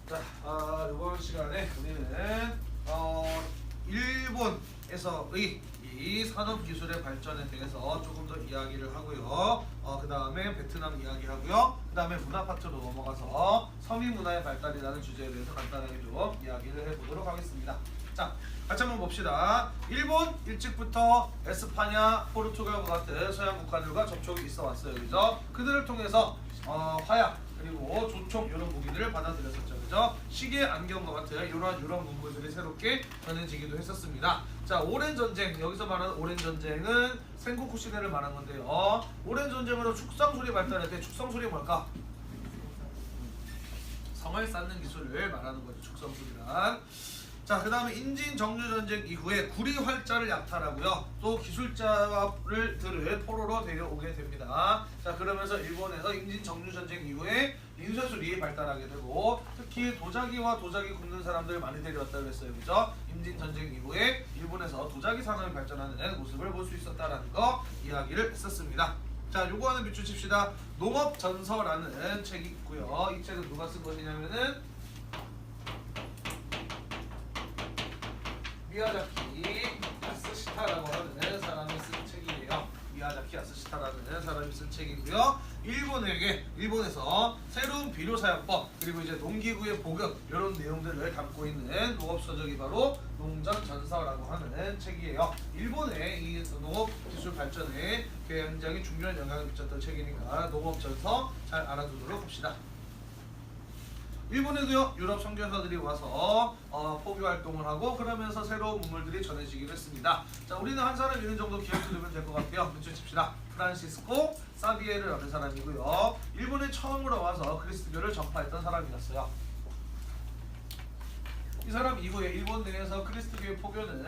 자, 이번 시간에 우리는 일본에서의 이 산업기술의 발전에 대해서 조금 더 이야기를 하고요. 그 다음에 베트남 이야기하고요. 그 다음에 문화 파트로 넘어가서 서민 문화의 발달이라는 주제에 대해서 간단하게 좀 이야기를 해보도록 하겠습니다. 자, 같이 한번 봅시다. 일본 일찍부터 에스파냐, 포르투갈과 같은 서양 국가들과 접촉이 있어 왔어요. 그죠? 그들을 통해서 화약 그리고 조총 이런 무기들을 받아들였었죠. 그죠? 시계, 안경과 같은 이런 문물들이 새롭게 전해지기도 했었습니다. 자, 오랜 전쟁, 여기서 말하는 오랜 전쟁은 생고쿠 시대를 말한 건데요. 오랜 전쟁으로 축성술이 발달할 때 축성술이 뭘까? 성을 쌓는 기술을 말하는 거죠. 축성술이란. 자, 그 다음에 인진정류전쟁 이후에 구리활자를 약탈하고요. 또 기술자들을 포로로 데려오게 됩니다. 자, 그러면서 일본에서 인진정류전쟁 이후에 인쇄술이 발달하게 되고 특히 도자기와 도자기 굽는 사람들을 많이 데려왔다고 했어요. 그죠? 인진전쟁 이후에 일본에서 도자기 산업이 발전하는 모습을 볼 수 있었다라는 거 이야기를 했었습니다. 자, 요거 하나 밑줄 칩시다. 농업전서라는 책이 있고요. 이 책은 누가 쓴 것이냐면은 미야자키 야스시타라고 하는 사람이 쓴 책이에요. 미야자키 야스시타라는 사람이 쓴 책이고요. 일본에서 새로운 비료 사용법 그리고 이제 농기구의 보급 이런 내용들을 담고 있는 농업 서적이 바로 농전전서라고 하는 책이에요. 일본의 이 농업 기술 발전에 굉장히 중요한 영향을 미쳤던 책이니까 농업전서 잘 알아두도록 합시다. 일본에도요 유럽 선교사들이 와서 포교 활동을 하고 그러면서 새로운 문물들이 전해지기로 했습니다. 자, 우리는 한 사람 이름 정도 기억해두면 될 것 같아요. 밑줄 칩시다. 프란시스코 사비에르라는 사람이고요. 일본에 처음으로 와서 그리스도교를 전파했던 사람이었어요. 이 사람 이후에 일본 내에서 그리스도교의 포교는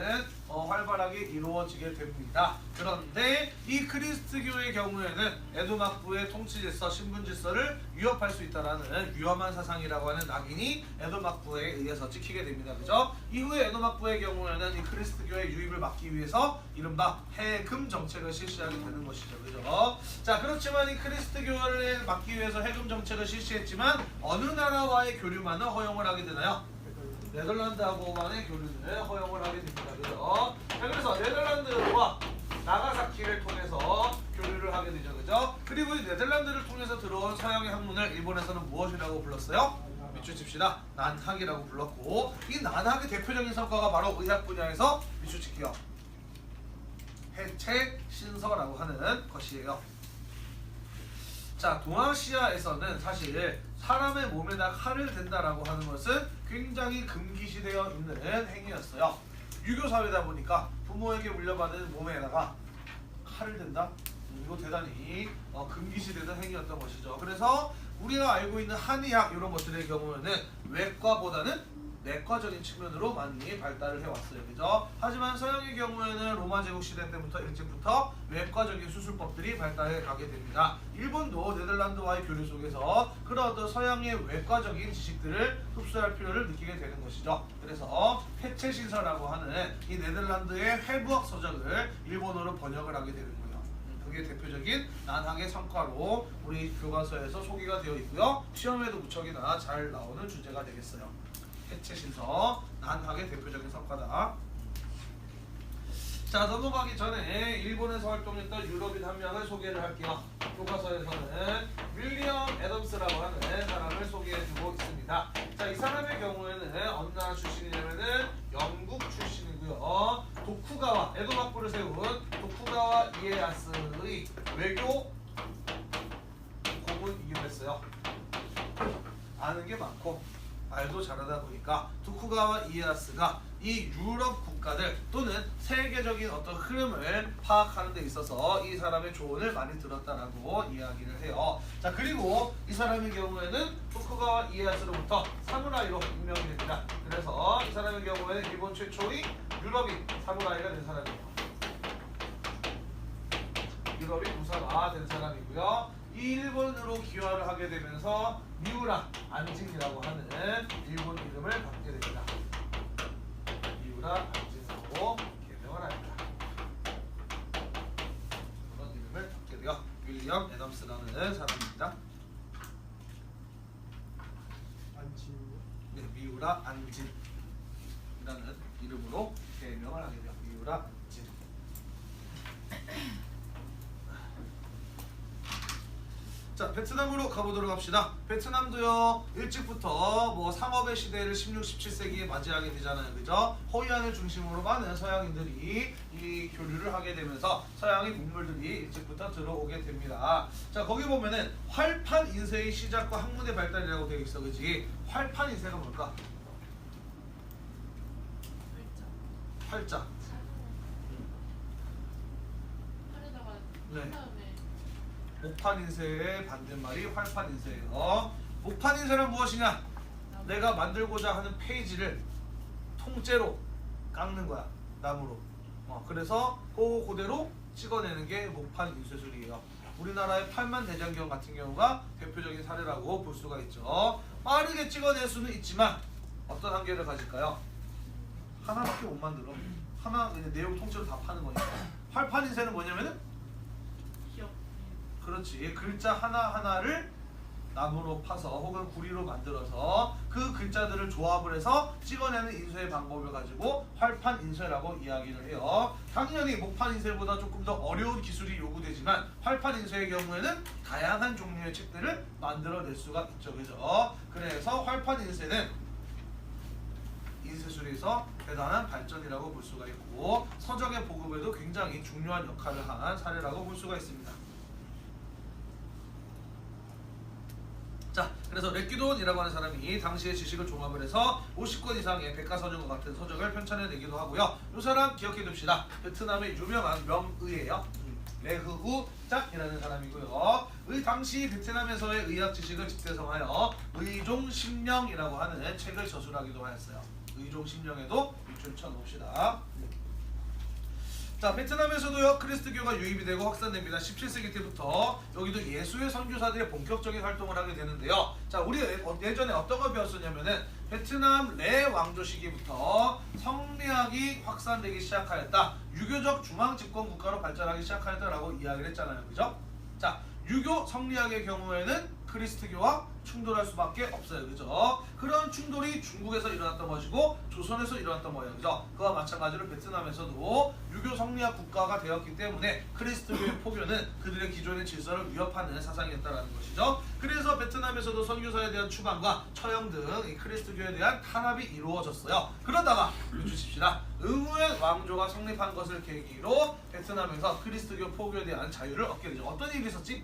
활발하게 이루어지게 됩니다. 그런데 이 그리스도교의 경우에는 에도막부의 통치질서, 신분질서를 위협할 수 있다는 위험한 사상이라고 하는 낙인이 에도막부에 의해서 찍히게 됩니다. 그죠? 이후에 에도막부의 경우에는 이 그리스도교의 유입을 막기 위해서 이른바 해금 정책을 실시하게 되는 것이죠. 그죠? 자, 그렇지만 이 그리스도교를 막기 위해서 해금 정책을 실시했지만 어느 나라와의 교류만은 허용을 하게 되나요? 네덜란드하고만의 교류를 허용을 하게 됩니다. 그죠? 자, 그래서 네덜란드와 나가사키를 통해서 교류를 하게 되죠. 그죠? 그리고 이 네덜란드를 통해서 들어온 서양의 학문을 일본에서는 무엇이라고 불렀어요? 밑줄 칩시다. 난학이라고 불렀고 이 난학의 대표적인 성과가 바로 의학 분야에서 밑줄 칠게요. 해체 신서라고 하는 것이에요. 자, 동아시아에서는 사실 사람의 몸에다 칼을 댄다라고 하는 것은 굉장히 금기시되어 있는 행위였어요. 유교 사회다 보니까 부모에게 물려받은 몸에다가 칼을 댄다? 이거 대단히 금기시되는 행위였던 것이죠. 그래서 우리가 알고 있는 한의학 이런 것들의 경우에는 외과보다는 내과적인 측면으로 많이 발달을 해왔어요. 그죠? 하지만 서양의 경우에는 로마 제국 시대 때부터 일찍부터 외과적인 수술법들이 발달해 가게 됩니다. 일본도 네덜란드와의 교류 속에서 그런 어떤 서양의 외과적인 지식들을 흡수할 필요를 느끼게 되는 것이죠. 그래서 해체신서라고 하는 이 네덜란드의 해부학 서적을 일본어로 번역을 하게 되는 거예요. 그게 대표적인 난학의 성과로 우리 교과서에서 소개가 되어 있고요. 시험에도 무척이나 잘 나오는 주제가 되겠어요. 해체신서, 난학의 대표적인 성과다. 자, 넘어가기 전에 일본에서 활동했던 유럽인 한 명을 소개를 할게요. 교과서에서는 윌리엄 애덤스라고 하는 사람을 소개해주고 있습니다. 자, 이 사람의 경우에는 어느 나라 출신이냐면은 영국 출신이고요. 도쿠가와 에도막부를 세운 도쿠가와 이에야스의 외교 고문이기도 했어요. 아는 게 많고 말도 잘하다 보니까 도쿠가와 이에야스가 이 유럽 국가들 또는 세계적인 어떤 흐름을 파악하는 데 있어서 이 사람의 조언을 많이 들었다라고 이야기를 해요. 자, 그리고 이 사람의 경우에는 도쿠가와 이에야스로부터 사무라이로 임명이 됩니다. 그래서 이 사람의 경우에는 일본 최초의 유럽인 사무라이가 된 사람이에요. 유럽인 무사가 된 사람이고요. 일본으로 기화를 하게 되면서 미우라 안징이라고 하는 일본 이름을 받게 됩니다. 미우라 안징으로 개명을 합니다. 그런 이름을 받게 되어 윌리엄 애덤스라는 사람입니다. 안징? 네, 미우라 안진이라는 이름으로 개명을 하게 돼요. 미우라 안진. 자, 베트남으로 가보도록 합시다. 베트남도요 일찍부터 뭐 상업의 시대를 16, 17세기에 맞이하게 되잖아요, 그죠? 호이안을 중심으로 많은 서양인들이 이 교류를 하게 되면서 서양의 문물들이 일찍부터 들어오게 됩니다. 자, 거기 보면은 활판 인쇄의 시작과 학문의 발달이라고 되어 있어, 그지? 활판 인쇄가 뭘까? 활자. 팔에다가 네. 한 다음에 목판 인쇄의 반대말이 활판 인쇄예요. 목판 인쇄는 무엇이냐? 내가 만들고자 하는 페이지를 통째로 깎는 거야, 나무로. 그래서 그대로 찍어내는 게 목판 인쇄술이에요. 우리나라의 팔만대장경 같은 경우가 대표적인 사례라고 볼 수가 있죠. 빠르게 찍어낼 수는 있지만 어떤 한계를 가질까요? 하나밖에 못 만들어. 하나 그냥 내용 통째로 다 파는 거니까. 활판 인쇄는 뭐냐면은 기억. 그렇지, 글자 하나하나를 나무로 파서 혹은 구리로 만들어서 그 글자들을 조합을 해서 찍어내는 인쇄의 방법을 가지고 활판 인쇄라고 이야기를 해요. 당연히 목판 인쇄보다 조금 더 어려운 기술이 요구되지만 활판 인쇄의 경우에는 다양한 종류의 책들을 만들어낼 수가 있죠, 그죠? 그래서 활판 인쇄는 인쇄술에서 대단한 발전이라고 볼 수가 있고 서적의 보급에도 굉장히 중요한 역할을 한 사례라고 볼 수가 있습니다. 자, 그래서 렉기돈이라고 하는 사람이 당시의 지식을 종합을 해서 50권 이상의 백과사전과 같은 서적을 편찬해내기도 하고요. 이 사람 기억해둡시다. 베트남의 유명한 명의예요. 레흐우 짝이라는 사람이고요. 의 당시 베트남에서의 의학 지식을 집대성하여 의종심령이라고 하는 책을 저술하기도 하였어요. 의종심령에도 밑줄 쳐놓읍시다. 자, 베트남에서도요 크리스트교가 유입이 되고 확산됩니다. 17세기 때부터 여기도 예수의 선교사들이 본격적인 활동을 하게 되는데요. 자, 우리 예전에 어떤 걸 배웠었냐면은 베트남 레 왕조 시기부터 성리학이 확산되기 시작하였다. 유교적 중앙 집권 국가로 발전하기 시작하였다라고 이야기를 했잖아요, 그죠? 자, 유교 성리학의 경우에는 그리스트교와 충돌할 수밖에 없어요, 그죠? 그런 충돌이 중국에서 일어났던 것이고 조선에서 일어났던 거예요, 그죠? 그와 마찬가지로 베트남에서도 유교 성리학 국가가 되었기 때문에 그리스트교의 포교는 그들의 기존의 질서를 위협하는 사상이었다는 것이죠. 그래서 베트남에서도 선교사에 대한 추방과 처형 등 이 그리스트교에 대한 탄압이 이루어졌어요. 그러다가 주십시다. 응우의 왕조가 성립한 것을 계기로 베트남에서 그리스트교 포교에 대한 자유를 얻게 되죠. 어떤 일이 있었지?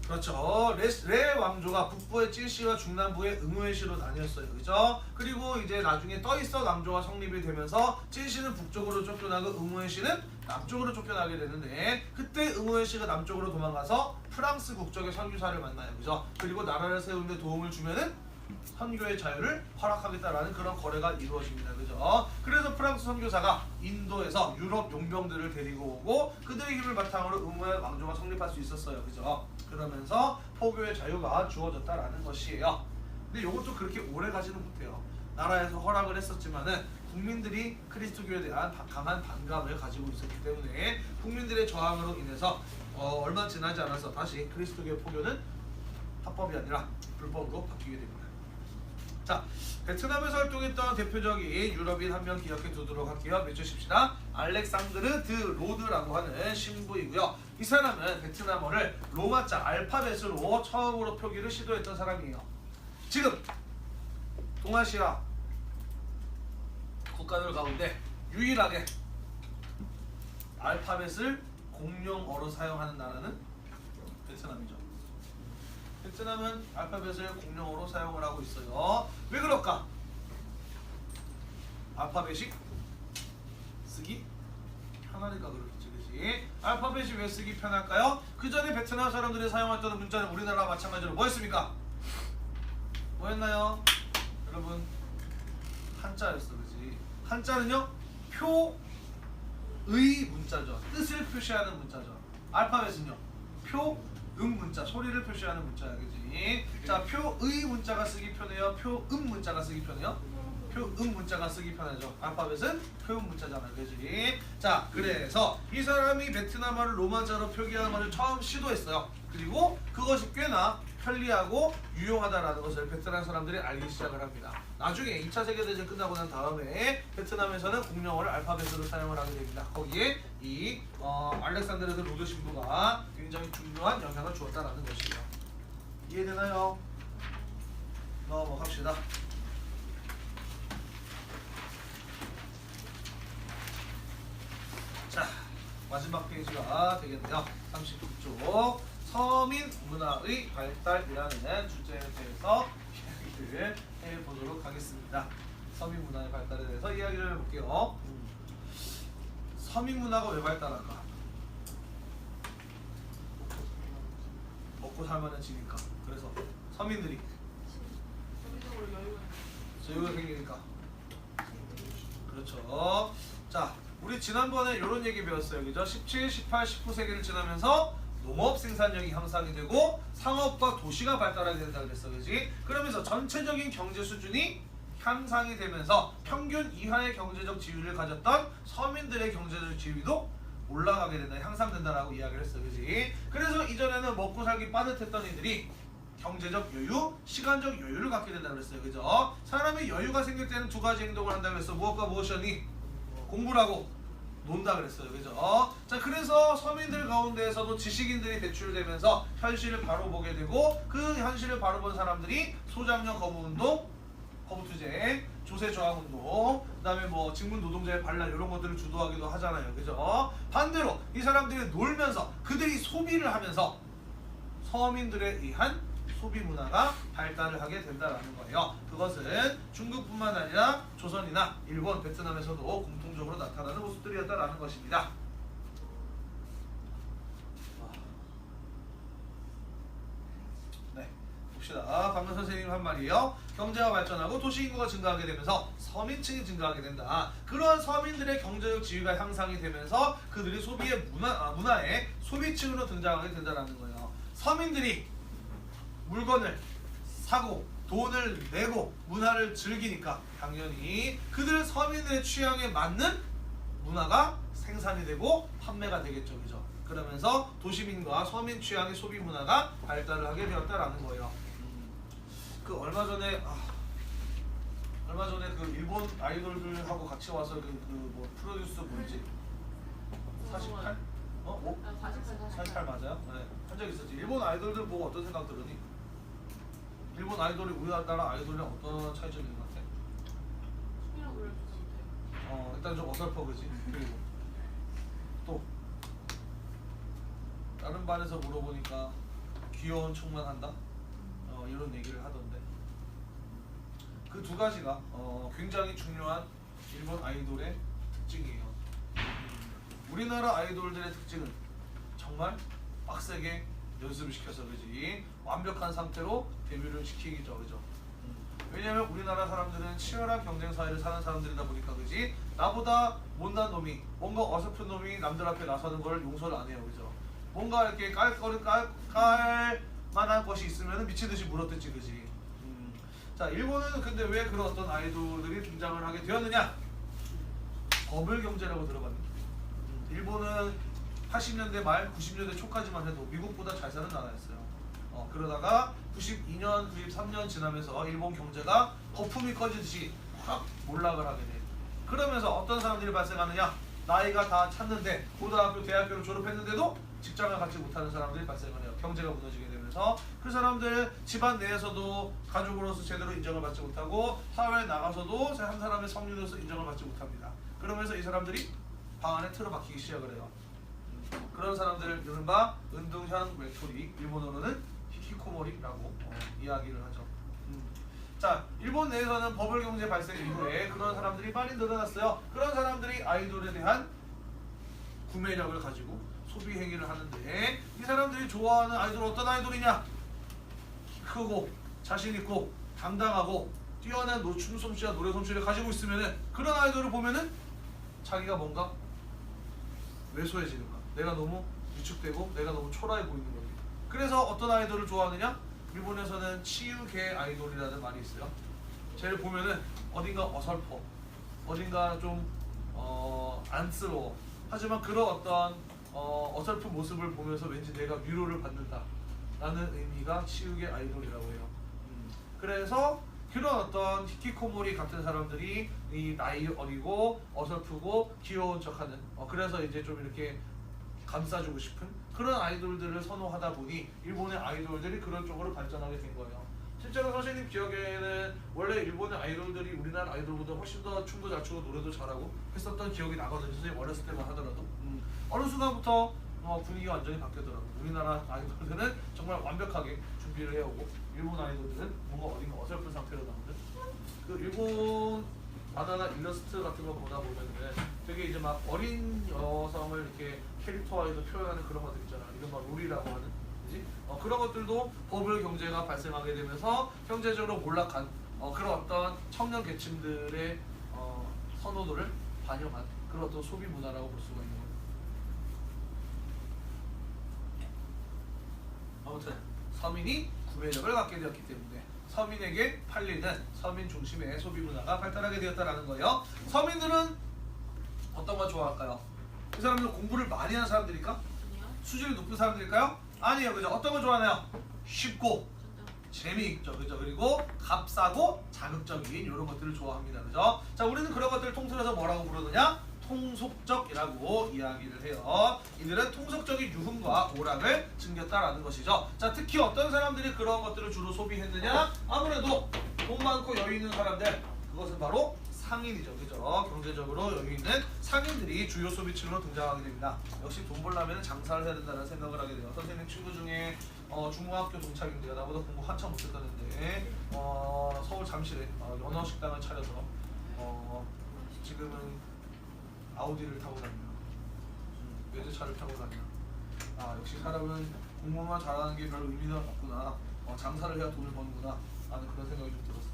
그렇죠. 레 왕조가 북부의 찔시와 중남부의 응우의시로 나뉘었어요, 그죠? 그리고 이제 나중에 떠있어 왕조가 성립이 되면서 찔시는 북쪽으로 쫓겨나고 응우의시는 남쪽으로 쫓겨나게 되는데 그때 응우의시가 남쪽으로 도망가서 프랑스 국적의 선교사를 만나요, 그죠? 그리고 나라를 세우는데 도움을 주면은 선교의 자유를 허락하겠다라는 그런 거래가 이루어집니다, 그죠? 그래서 프랑스 선교사가 인도에서 유럽 용병들을 데리고 오고 그들의 힘을 바탕으로 응우의 왕조가 성립할 수 있었어요, 그죠? 그러면서 포교의 자유가 주어졌다라는 것이에요. 근데 이것도 그렇게 오래 가지는 못해요. 나라에서 허락을 했었지만은 국민들이 그리스도교에 대한 강한 반감을 가지고 있었기 때문에 국민들의 저항으로 인해서 얼마 지나지 않아서 다시 그리스도교 포교는 합법이 아니라 불법으로 바뀌게 됩니다. 자, 베트남에서 활동했던 대표적인 유럽인 한 명 기억해 두도록 할게요. 외쳐십시다. 알렉산드르 드 로드라고 하는 신부이고요. 이 사람은 베트남어를 로마자 알파벳으로 처음으로 표기를 시도했던 사람이에요. 지금 동아시아 국가들 가운데 유일하게 알파벳을 공용어로 사용하는 나라는 베트남이죠. 베트남은 알파벳을 공용어로 사용을 하고 있어요. 왜 그럴까? 알파벳이 쓰기 편하니까 그렇겠지, 그치? 알파벳이 왜 쓰기 편할까요? 그 전에 베트남 사람들이 사용했던 문자는 우리나라와 마찬가지로 뭐였습니까? 뭐였나요? 여러분, 한자였어, 그치? 한자는요, 표의 문자죠. 뜻을 표시하는 문자죠. 알파벳은요, 문자, 소리를 표시하는 문자야, 그지? 자, 표의 문자가 쓰기 편해요? 표음 문자가 쓰기 편해요? 표음 문자가 쓰기 편하죠. 알파벳은 표음 문자잖아요, 그지? 자, 그래서 이 사람이 베트남어를 로마자로 표기하는 것을 처음 시도했어요. 그리고 그것이 꽤나 편리하고 유용하다라는 것을 베트남 사람들이 알기 시작을 합니다. 나중에 2차 세계대전 끝나고 난 다음에 베트남에서는 공용어를 알파벳으로 사용을 하게 됩니다. 거기에 이 알렉산드르 로드 신부가 굉장히 중요한 영향을 주었다라는 것이죠. 이해되나요? 넘어갑시다. 자, 마지막 페이지가 되겠네요. 39쪽 서민 문화의 발달이라는 주제에 대해서 이야기를 해보도록 하겠습니다. 서민 문화의 발달에 대해서 이야기를 해볼게요. 서민 문화가 왜 발달할까? 먹고 살만한 집이니까. 그래서 서민들이 정기적으로 여유가 생기니까. 그렇죠. 자, 우리 지난번에 이런 얘기 배웠어요. 그죠? 17, 18, 19세기를 지나면서 농업 생산력이 향상이 되고 상업과 도시가 발달하게 된다 그랬어. 그지? 그러면서 전체적인 경제 수준이 향상이 되면서 평균 이하의 경제적 지위를 가졌던 서민들의 경제적 지위도 올라가게 된다, 향상된다라고 이야기를 했어. 그지? 그래서 이전에는 먹고 살기 빠듯했던 이들이 경제적 여유, 시간적 여유를 갖게 된다 그랬어요. 그죠? 사람이 여유가 생길 때는 두 가지 행동을 한다 그랬어. 무엇과 무엇이니? 공부를 하고 논다 그랬어요. 그죠? 자, 그래서 서민들 가운데에서도 지식인들이 배출되면서 현실을 바로 보게 되고 그 현실을 바로 본 사람들이 소장려 거부운동, 거부투쟁, 조세저항운동, 그다음에 뭐 직문 노동자의 반란 이런 것들을 주도하기도 하잖아요. 그죠? 반대로 이 사람들이 놀면서 그들이 소비를 하면서 서민들에 의한 소비 문화가 발달을 하게 된다라는 거예요. 그것은 중국뿐만 아니라 조선이나 일본, 베트남에서도 공통적으로 나타나는 모습들이었다라는 것입니다. 네, 봅시다. 방금 선생님 한 말이에요. 경제가 발전하고 도시 인구가 증가하게 되면서 서민층이 증가하게 된다. 그러한 서민들의 경제적 지위가 향상이 되면서 그들이 소비의 문화의 소비층으로 등장하게 된다라는 거예요. 서민들이 물건을 사고 돈을 내고 문화를 즐기니까 당연히 그들 서민의 취향에 맞는 문화가 생산이 되고 판매가 되겠죠. 그죠? 그러면서 도시민과 서민 취향의 소비 문화가 발달을 하게 되었다라는 거예요. 그 얼마 전에 그 일본 아이돌들하고 같이 와서 뭐 프로듀스 뭐지? 48? 48 맞아요? 네. 한 적 있었지. 일본 아이돌들 보고 어떤 생각 들으니? 일본 아이돌이 우리나라 아이돌이랑 어떤 차이점이 있는 것 같아? 춤이랑 노래를 좋아하는데 일단 좀 어설퍼 그지? 그리고 또 다른 반에서 물어보니까 귀여운 척만 한다? 이런 얘기를 하던데 그 두 가지가 굉장히 중요한 일본 아이돌의 특징이에요. 우리나라 아이돌들의 특징은 정말 빡세게 연습을 시켜서 그지 완벽한 상태로 데뷔를 시키기죠. 그죠? 왜냐면 우리나라 사람들은 치열한 경쟁 사회를 사는 사람들이다 보니까 그지 나보다 못난 놈이 뭔가 어설픈 놈이 남들 앞에 나서는 걸 용서를 안 해요. 그죠? 뭔가 이렇게 깔 만한 것이 있으면 미친듯이 물어뜯지 그지. 자, 일본은 근데 왜 그런 어떤 아이돌들이 등장을 하게 되었느냐? 버블 경제라고 들어봤니? 일본은 80년대 말 90년대 초까지만 해도 미국보다 잘 사는 나라였어요. 그러다가 92년, 93년 지나면서 일본 경제가 거품이 꺼지듯이 확 몰락을 하게 돼. 그러면서 어떤 사람들이 발생하느냐? 나이가 다 찼는데 고등학교, 대학교를 졸업했는데도 직장을 갖지 못하는 사람들이 발생을 해요. 경제가 무너지게 되면서 그 사람들 집안 내에서도 가족으로서 제대로 인정을 받지 못하고 사회에 나가서도 한 사람의 성인으로서 인정을 받지 못합니다. 그러면서 이 사람들이 방 안에 틀어박히기 시작을 해요. 그런 사람들을 이른바 은둥현 외톨이, 일본어로는 히키코모리라고 이야기를 하죠. 자, 일본 내에서는 버블 경제 발생 이후에 그런 사람들이 많이 늘어났어요. 그런 사람들이 아이돌에 대한 구매력을 가지고 소비 행위를 하는데 이 사람들이 좋아하는 아이돌 어떤 아이돌이냐? 크고 자신 있고 당당하고 뛰어난 춤 솜씨와 노래 솜씨를 가지고 있으면은 그런 아이돌을 보면은 자기가 뭔가 왜소해지는 거야. 내가 너무 위축되고 내가 너무 초라해 보이는 거지. 그래서 어떤 아이돌을 좋아하느냐? 일본에서는 치유계 아이돌이라는 말이 있어요. 쟤를 보면은 어딘가 어설퍼, 어딘가 좀 안쓰러워. 하지만 그런 어떤 어설픈 모습을 보면서 왠지 내가 위로를 받는다 라는 의미가 치육의 아이돌이라고 해요. 그래서 그런 어떤 히키코모리 같은 사람들이 이 나이 어리고 어설프고 귀여운 척하는 그래서 이제 좀 이렇게 감싸주고 싶은 그런 아이돌들을 선호하다 보니 일본의 아이돌들이 그런 쪽으로 발전하게 된 거예요. 실제로 선생님 기억에는 원래 일본의 아이돌들이 우리나라 아이돌보다 훨씬 더 춤도 잘 추고 노래도 잘하고 했었던 기억이 나거든요. 선생님 어렸을 때만 하더라도 어느 순간부터 분위기가 완전히 바뀌더라고요. 우리나라 아이돌들은 정말 완벽하게 준비를 해오고 일본 아이돌들은 뭔가 어딘가 어설픈 상태로 나오는 그 일본 만화나 일러스트 같은 거 보다 보면은 되게 이제 막 어린 여성을 이렇게 캐릭터화해서 표현하는 그런 것들 있잖아. 이른바 롤이라고 하는 그지? 그런 것들도 버블 경제가 발생하게 되면서 경제적으로 몰락한 그런 어떤 청년 계층들의 선호도를 반영한 그런 어떤 소비 문화라고 볼 수가 있는 거예요. 아무튼 서민이 구매력을 갖게 되었기 때문에 서민에게 팔리는 서민 중심의 소비 문화가 발달하게 되었다라는 거예요. 서민들은 어떤 걸 좋아할까요? 그 사람들은 공부를 많이 하는 사람들일까? 아니요. 수준이 높은 사람들일까요? 아니에요. 그죠? 어떤 걸 좋아하나요? 쉽고 재미있죠. 그죠? 그리고 값싸고 자극적인 이런 것들을 좋아합니다. 그죠? 자, 우리는 그런 것들을 통틀어서 뭐라고 부르느냐? 통속적이라고 이야기를 해요. 이들은 통속적인 유흥과 오락을 즐겼다라는 것이죠. 자, 특히 어떤 사람들이 그런 것들을 주로 소비했느냐? 아무래도 돈 많고 여유 있는 사람들, 그것은 바로 상인이죠. 그죠? 경제적으로 여유 있는 상인들이 주요 소비층으로 등장하게 됩니다. 역시 돈 벌려면 장사를 해야 된다는 생각을 하게 돼요. 선생님 친구 중에 중고학교 동창인데요. 나보다 공부 한참 못했다는데 서울 잠실에 연어식당을 차려서 지금은 아우디를 타고 다녀요. 외제차를 타고 다녀요. 아, 역시 사람은 공부만 잘하는 게 별로 의미가 없구나. 장사를 해야 돈을 버는구나 하는 그런 생각이 좀 들었어.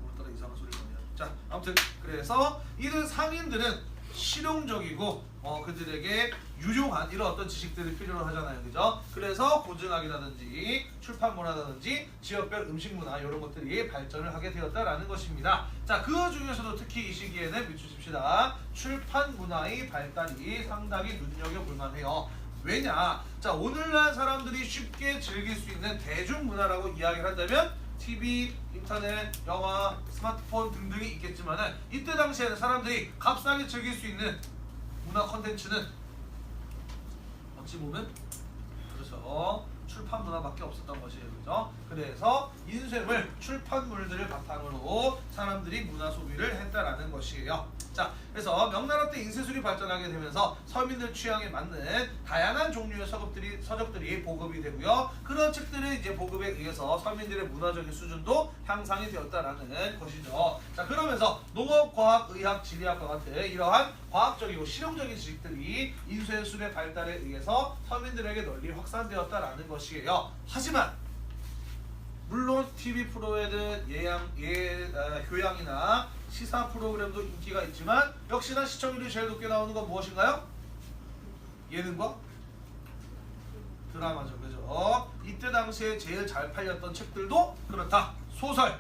오늘따라 이상한 소리를 많이 하죠. 자, 아무튼 그래서 이들 상인들은 실용적이고 그들에게 유용한 이런 어떤 지식들을 필요로 하잖아요. 그죠? 그래서 고증학이라든지 출판문화라든지 지역별 음식문화 이런 것들이 발전을 하게 되었다라는 것입니다. 자, 그 중에서도 특히 이 시기에는 미치십시다. 출판문화의 발달이 상당히 눈여겨볼 만해요. 왜냐? 자, 오늘날 사람들이 쉽게 즐길 수 있는 대중문화라고 이야기를 한다면 TV, 인터넷, 영화, 스마트폰 등등이 있겠지만은 이때 당시에는 사람들이 값싸게 즐길 수 있는 문화 컨텐츠는 어찌 보면 그렇죠. 출판 문화밖에 없었던 것이에요. 그죠? 그래서 인쇄물, 출판물들을 바탕으로 사람들이 문화 소비를 했다라는 것이에요. 자, 그래서 명나라 때 인쇄술이 발전하게 되면서 서민들 취향에 맞는 다양한 종류의 서적들이 보급이 되고요. 그런 책들의 이제 보급에 의해서 서민들의 문화적인 수준도 향상이 되었다라는 것이죠. 자, 그러면서 농업, 과학, 의학, 지리학과 같은 이러한 과학적이고 실용적인 지식들이 인쇄술의 발달에 의해서 서민들에게 널리 확산되었다라는 것이에요. 하지만 물론 TV 프로에는 교양이나 시사 프로그램도 인기가 있지만 역시나 시청률이 제일 높게 나오는 건 무엇인가요? 예능과 드라마죠. 그죠? 이때 당시에 제일 잘 팔렸던 책들도 그렇다. 소설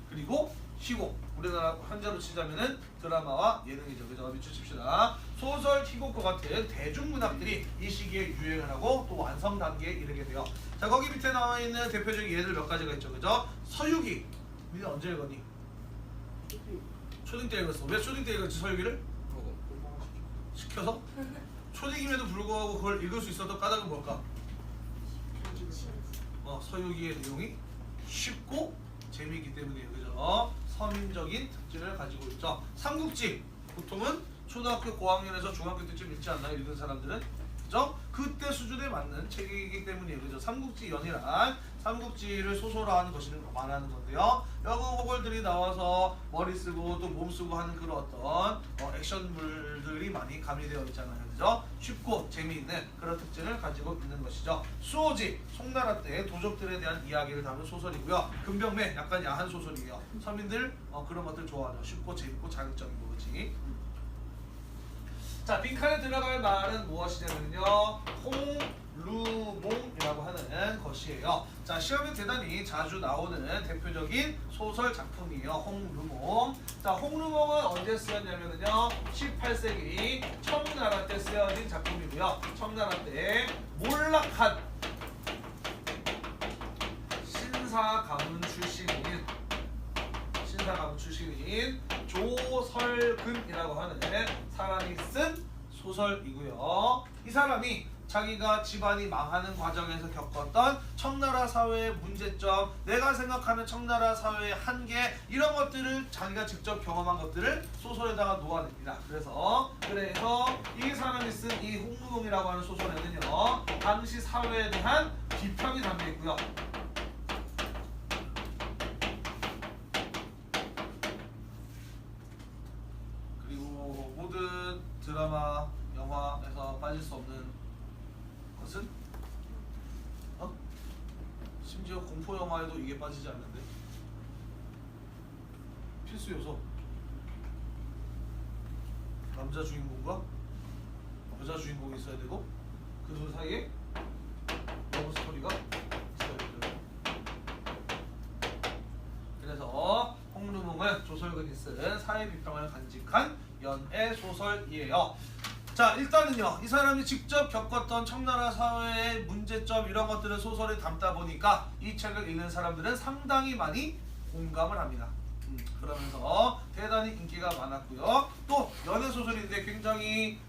그리고 희곡. 우리나라 현재로 치자면은 드라마와 예능이죠. 그죠? 미치십시다. 소설, 희곡과 같은 대중문학들이 이 시기에 유행을 하고 또 완성 단계에 이르게 돼요. 자, 거기 밑에 나와 있는 대표적인 예들 몇 가지가 있죠. 그죠? 서유기. 니네 언제 읽었니? 초딩 때 읽었어. 왜 초딩 때 읽었지 서유기를? 시켜서? 초딩임에도 불구하고 그걸 읽을 수 있었던 까닭은 뭘까? 서유기의 내용이 쉽고 재미있기 때문이에요. 그죠? 서민적인 특징을 가지고 있죠. 삼국지 보통은 초등학교 고학년에서 중학교 때쯤 읽지 않나요? 읽은 사람들은? 그죠? 그때 수준에 맞는 책이기 때문이에요. 그죠? 삼국지연이란 삼국지를 소설화하는 것을 말하는 건데요. 여고고골들이 나와서 머리 쓰고 또 몸 쓰고 하는 그런 어떤 액션물들이 많이 가미되어 있잖아요. 그죠? 쉽고 재미있는 그런 특징을 가지고 있는 것이죠. 수호지, 송나라 때 도적들에 대한 이야기를 담은 소설이고요. 금병매, 약간 야한 소설이에요. 서민들 그런 것들 좋아하죠. 쉽고 재밌고 자극적인 거지. 자, 빈칸에 들어갈 말은 무엇이냐면요, 홍루몽이라고 하는 것이에요. 자, 시험에 대단히 자주 나오는 대표적인 소설 작품이에요. 홍루몽. 자, 홍루몽은 언제 쓰였냐면요, 18세기 청나라 때 쓰여진 작품이고요. 청나라 때 몰락한 신사 가문 출신인 조설근이라고 하는 사람이 쓴 소설이고요. 이 사람이 자기가 집안이 망하는 과정에서 겪었던 청나라 사회의 문제점, 내가 생각하는 청나라 사회의 한계, 이런 것들을 자기가 직접 경험한 것들을 소설에다가 놓아냅니다. 그래서 이 사람이 쓴 이 홍무동이라고 하는 소설에는요, 당시 사회에 대한 비평이 담겨 있고요. 그리고 모든 드라마, 영화에서 빠질 수 없는 것은 심지어 공포 영화에도 이게 빠지지 않는데 필수 요소. 남자 주인공과 여자 주인공이 있어야 되고 그 둘 사이에 러브 스토리가 있어야 되죠. 그래서 홍루몽은 조설근이 쓴 사회 비평을 간직한 연애 소설이에요. 자, 일단은요, 이 사람이 직접 겪었던 청나라 사회의 문제점, 이런 것들을 소설에 담다 보니까 이 책을 읽는 사람들은 상당히 많이 공감을 합니다. 그러면서 대단히 인기가 많았고요. 또 연애 소설인데 굉장히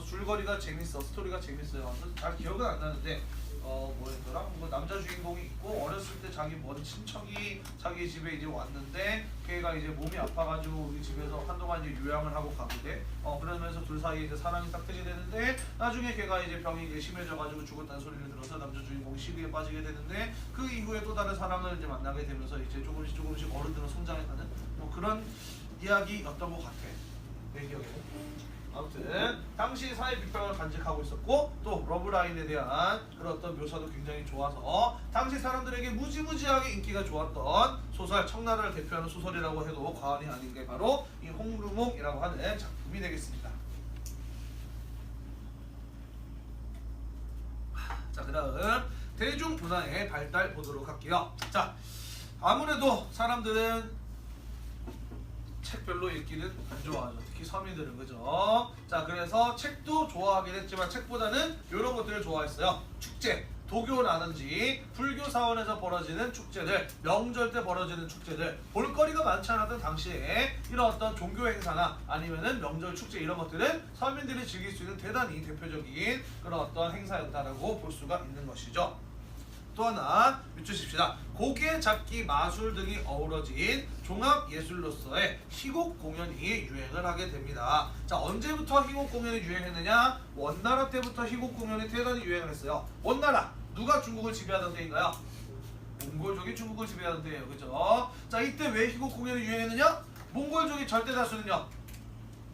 줄거리가 재밌어, 스토리가 재밌어요. 잘 기억은 안 나는데 뭐였더라? 뭐 남자 주인공이 있고 어렸을 때 자기 먼 친척이 자기 집에 이제 왔는데 걔가 이제 몸이 아파가지고 우리 집에서 한동안 이제 요양을 하고 가는데 그러면서 둘 사이에 이제 사랑이 딱 트게 되는데 나중에 걔가 이제 병이 심해져가지고 죽었다는 소리를 들어서 남자 주인공이 시리에 빠지게 되는데 그 이후에 또 다른 사람을 이제 만나게 되면서 이제 조금씩 어른들은 성장해가는 뭐 그런 이야기였던 것 같아. 내 기억에는. 아무튼 당시 사회 비평을 간직하고 있었고 또 러브라인에 대한 그런 어떤 묘사도 굉장히 좋아서 당시 사람들에게 무지무지하게 인기가 좋았던 소설, 청나라를 대표하는 소설이라고 해도 과언이 아닌 게 바로 이 홍루몽이라고 하는 작품이 되겠습니다. 자, 그다음 대중문화의 발달 보도록 할게요. 자, 아무래도 사람들은 책 별로 읽기는 안 좋아하죠. 특히 서민들은, 그죠? 자, 그래서 책도 좋아하긴 했지만 책보다는 이런 것들을 좋아했어요. 축제, 도교라든지 불교 사원에서 벌어지는 축제들, 명절 때 벌어지는 축제들, 볼거리가 많지 않았던 당시에 이런 어떤 종교 행사나 아니면은 명절 축제, 이런 것들은 서민들이 즐길 수 있는 대단히 대표적인 그런 어떤 행사였다라고 볼 수가 있는 것이죠. 또 하나 밑주십시다. 고개 잡기 마술 등이 어우러진 종합예술로서의 희곡 공연이 유행을 하게 됩니다. 자, 언제부터 희곡 공연이 유행했느냐? 원나라 때부터 희곡 공연이 대단히 유행을 했어요. 원나라, 누가 중국을 지배하던 때인가요? 몽골족이 중국을 지배하던 때예요. 그죠? 자, 이때 왜 희곡 공연이 유행했느냐? 몽골족이 절대 다수는요,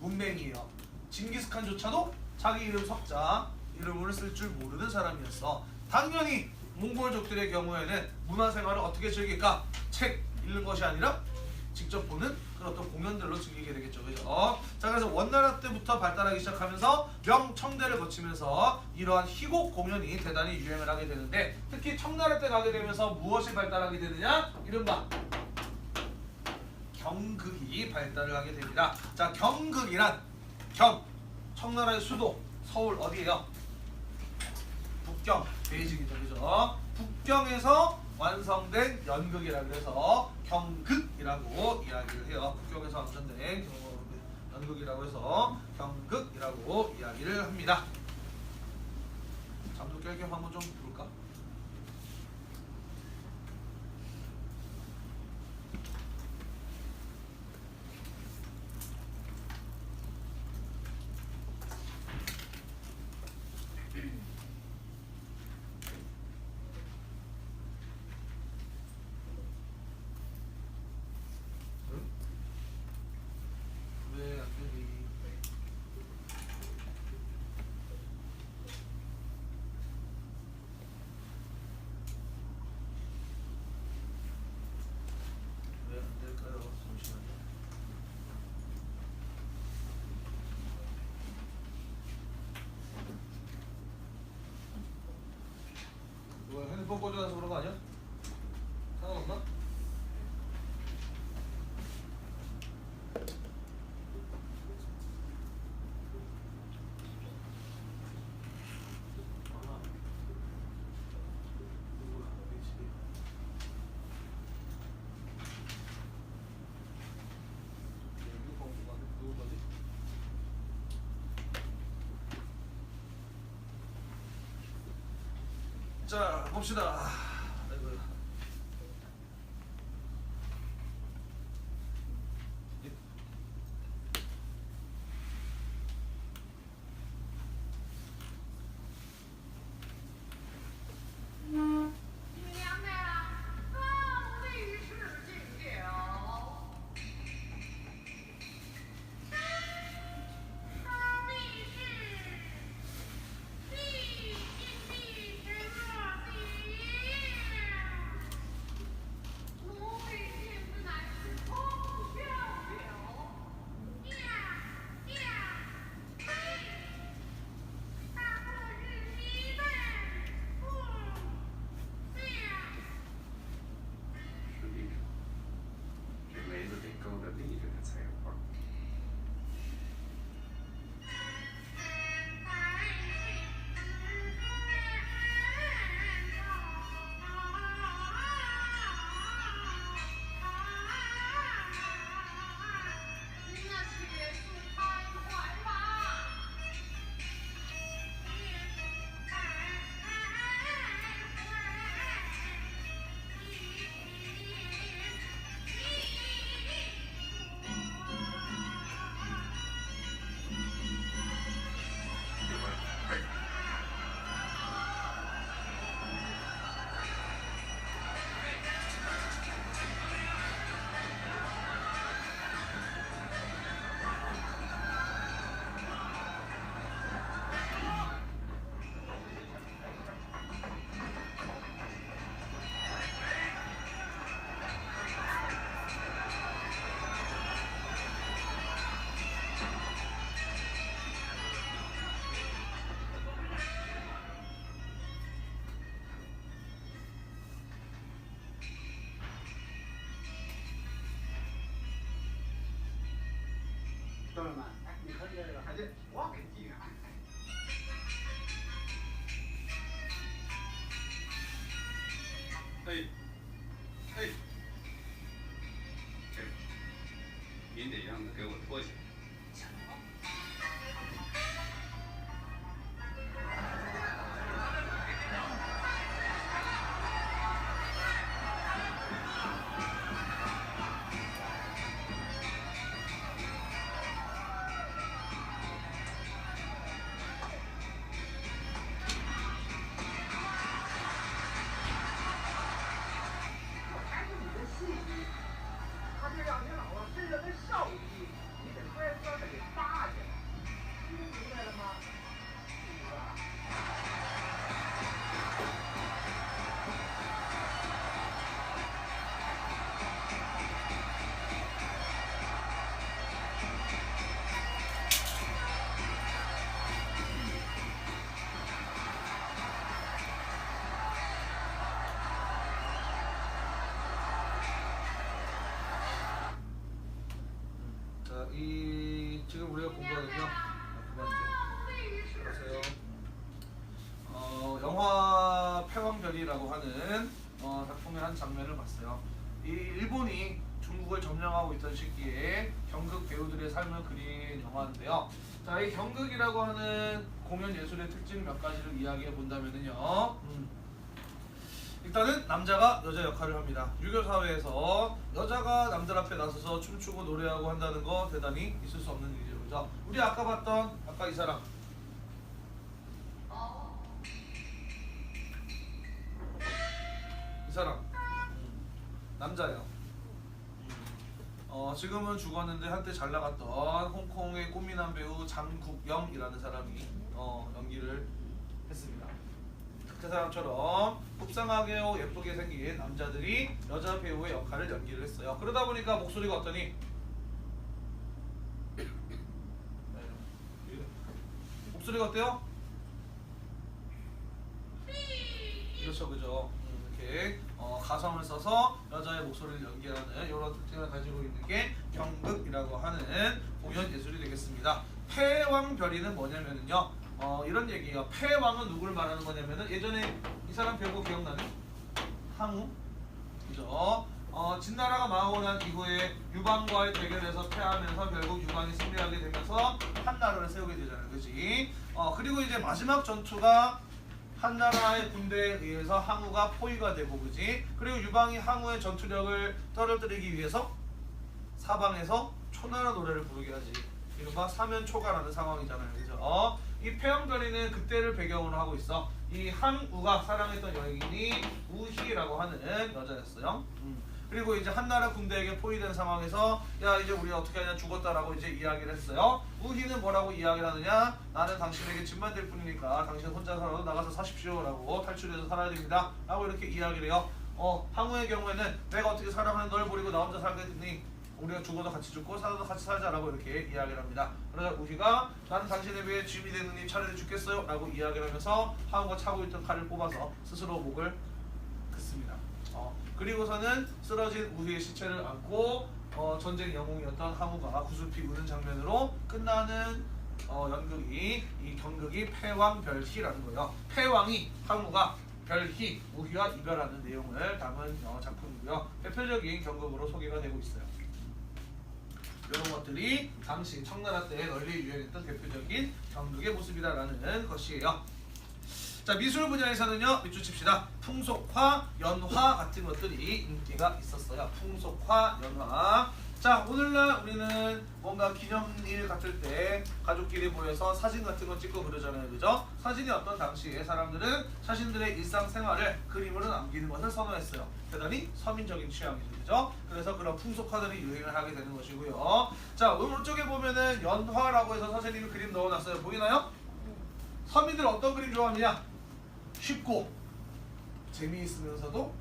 문맹이에요. 징기스칸조차도 자기 이름 석자, 이름을 쓸 줄 모르는 사람이었어. 당연히 몽골족들의 경우에는 문화생활을 어떻게 즐길까? 책 읽는 것이 아니라 직접 보는 그런 어떤 공연들로 즐기게 되겠죠. 그죠? 자, 그래서 원나라 때부터 발달하기 시작하면서 명청대를 거치면서 이러한 희곡 공연이 대단히 유행을 하게 되는데, 특히 청나라 때 가게 되면서 무엇이 발달하게 되느냐? 이른바 경극이 발달을 하게 됩니다. 자, 경극이란 청나라의 수도 서울 어디예요? 북경, 베이징이죠. 그죠? 북경에서 완성된 연극이라 그래서 경극이라고 이야기를 해요. 북경에서 완성된 연극이라고 해서 경극이라고 이야기를 합니다. 잠도 깰 겸 한번 좀 볼까? 핸드폰 꽂아놔서 그런 거 아니야? 상관없나? 자 봅시다. 아이고.是立着，这梅子得勾着立着的才有味儿。兄弟们，哎，你看这个，还得我给记上。嘿，嘿，这个，您得让他给我脱下来。还是你的戏剧，他这让你老了身上的受益，你得乖乖的给搭去，听明白了吗？是吧？자, 지금 우리가 본 거는요. 안녕하세요. 영화 패왕별이라고 하는 작품의 한 장면을 봤어요. 이 일본이 중국을 점령하고 있던 시기에 경극 배우들의 삶을 그린 영화인데요. 자, 이 경극이라고 하는 공연 예술의 특징 몇 가지를 이야기해 본다면은요. 일단은 남자가 여자 역할을 합니다. 유교 사회에서 여자가 남들 앞에 나서서 춤추고 노래하고 한다는 거 대단히 있을 수 없는 일이죠. 그죠? 우리 아까 봤던 아까 이 사람 이 사람 남자예요. 지금은 죽었는데 한때 잘 나갔던 홍콩의 꽃미남 배우 장국영이라는 사람이 연기를 했습니다. 그 사람처럼 곱상하게 예쁘게 생긴 남자들이 여자 배우의 역할을 연기를 했어요. 그러다 보니까 목소리가 어떠니? 목소리가 어때요? 그렇죠, 그죠? 이렇게 가성을 써서 여자의 목소리를 연기하는 이런 특징을 가지고 있는 게 경극이라고 하는 공연 예술이 되겠습니다. 패왕별이는 뭐냐면요. 이런 얘기예요. 패왕은 누구를 말하는 거냐면은 예전에 이 사람 배우 기억나네? 항우? 그죠? 진나라가 망하고 난 이후에 유방과의 대결에서 패하면서 결국 유방이 승리하게 되면서 한나라를 세우게 되잖아요. 그지? 그리고 이제 마지막 전투가 한 나라의 군대에 의해서 항우가 포위가 되고 그지? 그리고 유방이 항우의 전투력을 떨어뜨리기 위해서 사방에서 초나라 노래를 부르게 하지. 이른바 사면초가라는 상황이잖아요. 그죠? 이 폐왕별이는 그때를 배경으로 하고 있어. 이 항우가 사랑했던 여인이 우희라고 하는 여자였어요. 그리고 이제 한나라 군대에게 포위된 상황에서 야 이제 우리 어떻게 하냐 죽었다라고 이제 이야기를 했어요. 우희는 뭐라고 이야기를 하느냐? 나는 당신에게 짐만 될 뿐이니까 당신 혼자서라도 나가서 사십시오라고 탈출해서 살아야 됩니다 라고 이렇게 이야기를 해요. 항우의 경우에는 내가 어떻게 사랑하는 널 버리고 나 혼자 살겠니? 우리가 죽어도 같이 죽고 살아도 같이 살자라고 이렇게 이야기를 합니다. 그러자 우희가 나는 당신에 비해 짐이 되느니 차라리 죽겠어요 라고 이야기를 하면서 항우가 차고 있던 칼을 뽑아서 스스로 목을 긋습니다. 그리고서는 쓰러진 우희의 시체를 안고 전쟁 영웅이었던 항우가 구슬피 우는 장면으로 끝나는 연극이 이 경극이 패왕별희라는 거예요. 패왕이 항우가 별희 우희와 이별하는 내용을 담은 작품이고요. 대표적인 경극으로 소개가 되고 있어요. 이런 것들이 당시 청나라 때 널리 유행했던 대표적인 경극의 모습이다라는 것이에요. 자, 미술 분야에서는요, 밑줄 칩시다. 풍속화, 연화 같은 것들이 인기가 있었어요. 풍속화, 연화. 자, 오늘날 우리는 뭔가 기념일 같을 때 가족끼리 모여서 사진 같은 거 찍고 그러잖아요. 그죠? 사진이 어떤 당시에 사람들은 자신들의 일상생활을 그림으로 남기는 것을 선호했어요. 대단히 서민적인 취향이죠. 그죠? 그래서 그런 풍속화들이 유행을 하게 되는 것이고요. 자, 오른쪽에 보면은 연화라고 해서 선생님이 그림 넣어놨어요. 보이나요? 서민들 어떤 그림 좋아하느냐? 쉽고 재미있으면서도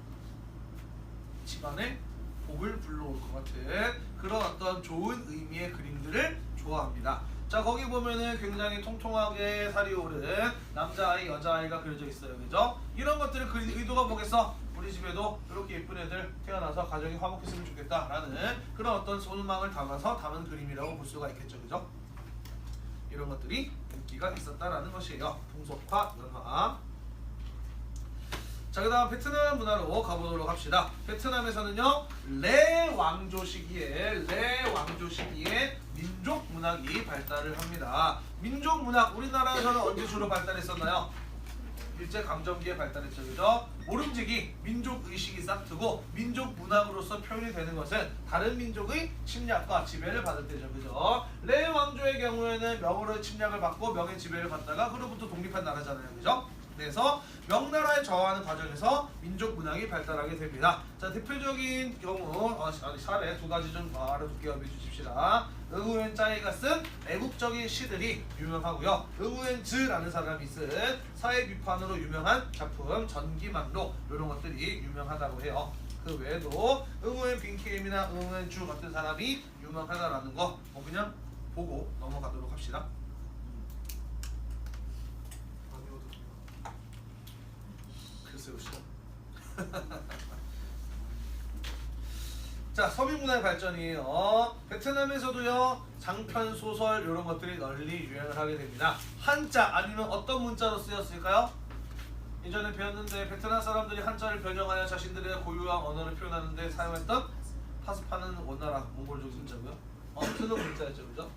집안에 복을 불러올 것 같은 그런 어떤 좋은 의미의 그림들을 좋아합니다. 자, 거기 보면은 굉장히 통통하게 살이 오른 남자아이, 여자아이가 그려져 있어요. 그죠? 이런 것들을 그린 의도가 뭐겠어? 우리 집에도 이렇게 예쁜 애들 태어나서 가정이 화목했으면 좋겠다라는 그런 어떤 소망을 담아서 담은 그림이라고 볼 수가 있겠죠. 그죠? 이런 것들이 인기가 있었다라는 것이에요. 풍속화, 연화. 자, 그 다음 베트남 문화로 가보도록 합시다. 베트남에서는요, 레 왕조 시기에 민족 문학이 발달을 합니다. 민족 문학, 우리나라에서는 언제 주로 발달했었나요? 일제강점기에 발달했죠. 그죠? 모름지기, 민족의식이 싹트고 민족 문학으로서 표현이 되는 것은 다른 민족의 침략과 지배를 받을 때죠. 그죠? 레 왕조의 경우에는 명으로의 침략을 받고 명의 지배를 받다가 그로부터 독립한 나라잖아요. 그죠? 그래서 명나라에 저항하는 과정에서 민족 문학이 발달하게 됩니다. 자, 대표적인 경우 사례 두 가지 좀 알아둘게요. 해주십시다. 응우엔 짜이가 쓴 애국적인 시들이 유명하고요. 응우엔 즈라는 사람이 쓴 사회 비판으로 유명한 작품 전기망로 이런 것들이 유명하다고 해요. 그 외에도 응우엔 빈케임이나 응우엔 주 같은 사람이 유명하다라는 거 그냥 보고 넘어가도록 합시다. 자, 서민문화의 발전이에요. 베트남에서도요, 장편 소설 이런 것들이 널리 유행을 하게 됩니다. 한자 아니면 어떤 문자로 쓰였을까요? 이전에 배웠는데 베트남 사람들이 한자를 변형하여 자신들의 고유한 언어를 표현하는 데 사용했던 파스파는 원나라 몽골족 문자고요. 쓰는 문자였죠. 그죠?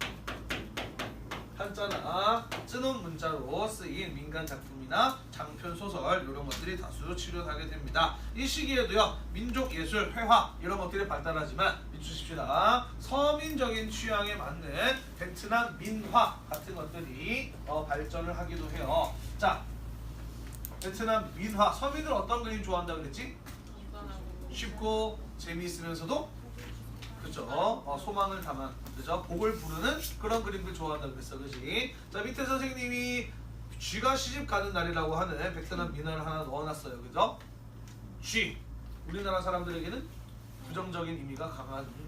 한자나 쓰는 문자로 쓰인 민간 작품이나 장편 소설 이런 것들이 다수 출연하게 됩니다. 이 시기에도요, 민족 예술, 회화 이런 것들이 발달하지만 믿으십시다. 서민적인 취향에 맞는 베트남 민화 같은 것들이 발전을 하기도 해요. 자, 베트남 민화, 서민들 어떤 그림 좋아한다 그랬지? 쉽고 재미있으면서도 그죠? 소망을 담아, 그죠? 복을 부르는 그런 그림들 좋아한다 그랬어, 그지? 자, 밑에 선생님이 쥐가 시집 가는 날이라고 하는 베트남 민화를 하나 넣어놨어요, 그죠? 쥐, 우리나라 사람들에게는 부정적인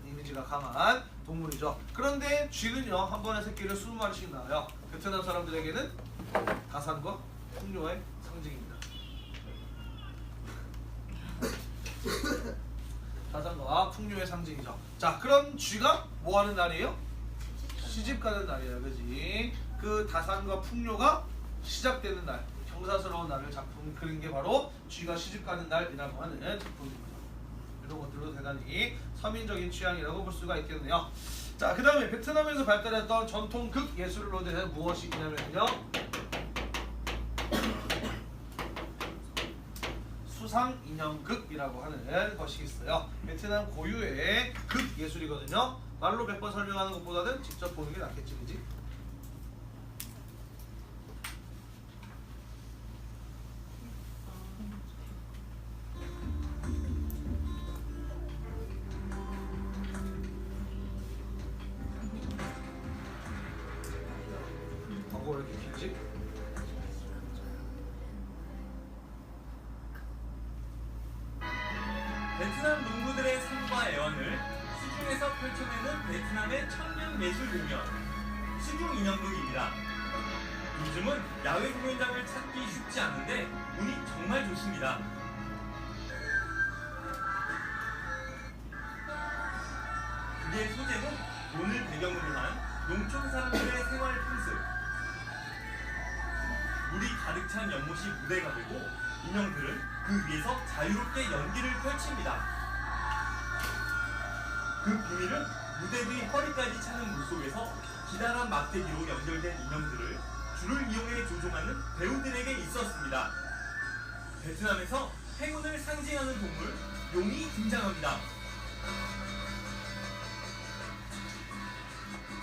이미지가 강한 동물이죠. 그런데 쥐는요, 한 번에 새끼를 20마리씩 낳아요. 베트남 사람들에게는 다산과 풍요의 상징입니다. 다산과 풍요의 상징이죠. 자, 그럼 쥐가 뭐 하는 날이에요? 시집 가는 날이에요. 그지? 그 다산과 풍요가 시작되는 날, 경사스러운 날을 작품 그린 게 바로 쥐가 시집 가는 날이라고 하는 작품입니다. 이런 것들도 대단히 서민적인 취향이라고 볼 수가 있겠네요. 자, 그 다음에 베트남에서 발달했던 전통 극 예술로 대해 무엇이 있냐면요, 수상 인형극이라고 하는 것이 있어요. 베트남 고유의 극 예술이거든요. 말로 100번 설명하는 것보다는 직접 보는 게 낫겠지, 그지? 광고 왜 이렇게 길지? 베트남 농부들의 삶과 애환을 수중에서 펼쳐내는 베트남의 청년 예술 공연 수중 인형극입니다. 요즘은 야외 공연장을 찾기 쉽지 않은데 운이 정말 좋습니다. 그의 소재는 돈을 배경으로 한 농촌 사람들의 생활 풍습. 물이 가득 찬 연못이 무대가 되고 인형들은 그 위에서 자유롭게 연기를 펼칩니다. 그 비밀은 무대 뒤 허리까지 차는 물속에서 기다란 막대기로 연결된 인형들을 줄을 이용해 조종하는 배우들에게 있었습니다. 베트남에서 행운을 상징하는 동물 용이 등장합니다.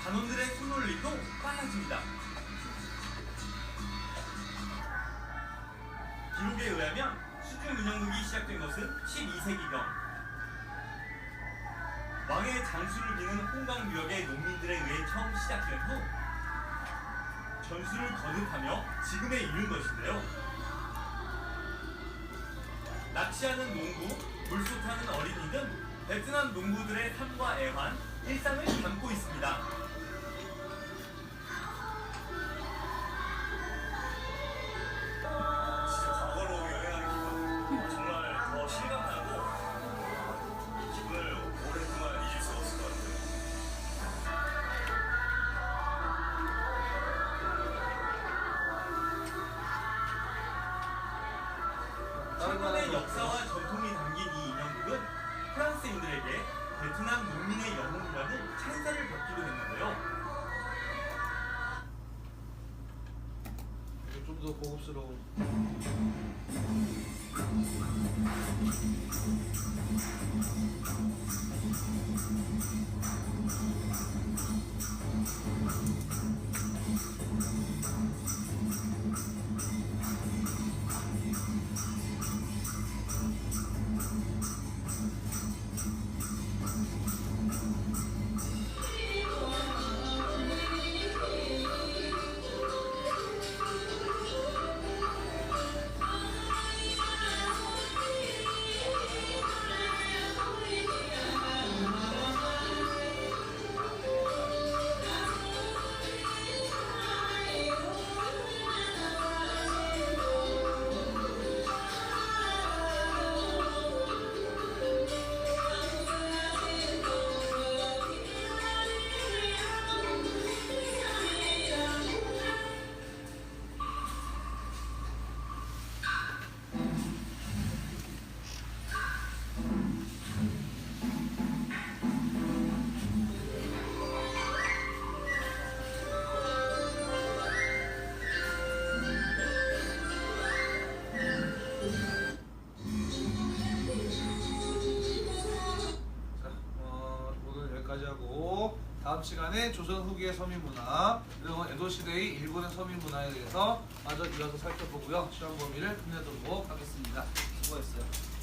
단원들의 손놀림도 빨라집니다. 기록에 의하면 수중 인형극이 시작된 것은 12세기경. 왕의 장수를 비는 홍강유역의 농민들에 의해 처음 시작된 후 전술을 거듭하며 지금에 이른 것인데요. 낚시하는 농부, 물소 타는 어린이 등 베트남 농부들의 삶과 애환, 일상을 담고 있습니다. 진짜 과거로 여행하는 기분 정말 더 실감나고 이 기분을 오랫동안 잊을 수 없을 것 같아요. 천년의 역사와 전통이 담긴 이 인형극은 프랑스인들에게 베트남 농민의 영웅이라는 찬사를 받기도 했는데요. 좀 더 고급스러운. 하고 다음 시간에 조선 후기의 서민문화 그리고 에도시대의 일본의 서민문화에 대해서 마저 이어서 살펴보고요. 시험 범위를 끝내도록 하겠습니다. 수고했어요.